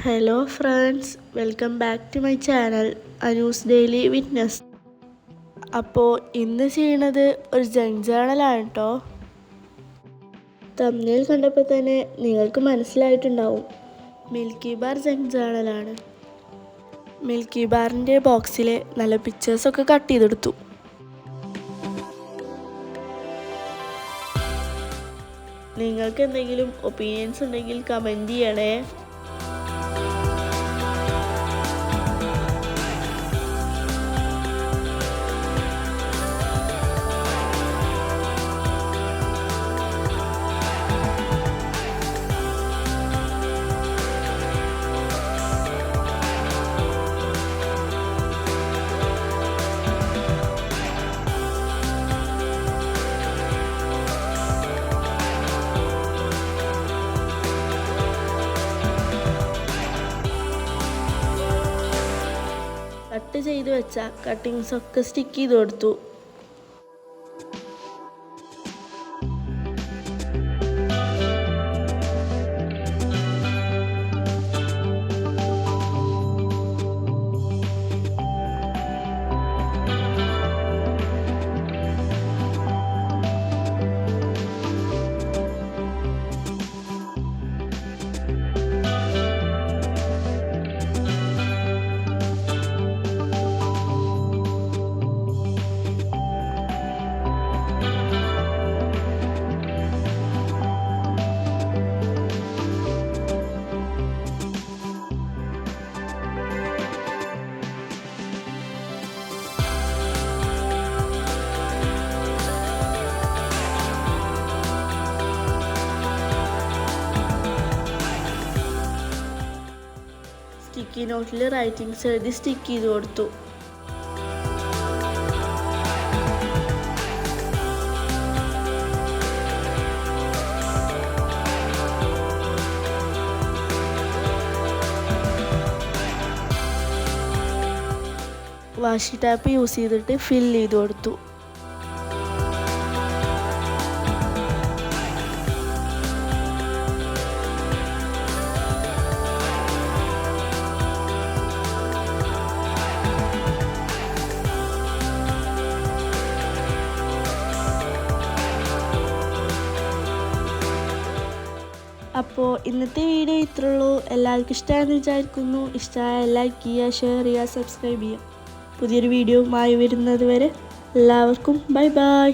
Hello friends, welcome back to my channel Anu's daily witness. അപ്പോൾ ഇന്ന് ചെയ്യണത് ഒരു ജങ്ക് ജേണലാണ് കേട്ടോ. തമ്മിൽ കണ്ടപ്പോൾ തന്നെ നിങ്ങൾക്ക് മനസ്സിലായിട്ടുണ്ടാവും, മിൽക്കി ബാർ ജങ്ക് ജേണലാണ്. മിൽക്കി ബാറിൻ്റെ ബോക്സിൽ നല്ല പിക്ചേഴ്സൊക്കെ കട്ട് ചെയ്തെടുത്തു. നിങ്ങൾക്ക് എന്തെങ്കിലും ഒപ്പീനിയൻസ് ഉണ്ടെങ്കിൽ കമൻറ്റ് ചെയ്യണേ. കട്ട് ചെയ്ത് വെച്ച കട്ടിങ്സ് ഒക്കെ സ്റ്റിക്ക് ചെയ്ത് കൊടുത്തു. സ്റ്റിക്കി നോട്ടിൽ റൈറ്റിങ്സ് എഴുതി സ്റ്റിക്ക് ചെയ്ത് കൊടുത്തു. വാഷി ടാപ്പ് യൂസ് ചെയ്തിട്ട് ഫിൽ ചെയ്ത് കൊടുത്തു. അപ്പോൾ ഇന്നത്തെ വീഡിയോ ഇത്രേ ഉള്ളൂ. എല്ലാവർക്കും ഇഷ്ടമായെന്ന് വിചാരിക്കുന്നു. ഇഷ്ടമായ ലൈക്ക് ചെയ്യുക, ഷെയർ ചെയ്യുക, സബ്സ്ക്രൈബ് ചെയ്യുക. പുതിയൊരു വീഡിയോയുമായി വരുന്നത് വരെ എല്ലാവർക്കും ബൈ ബൈ.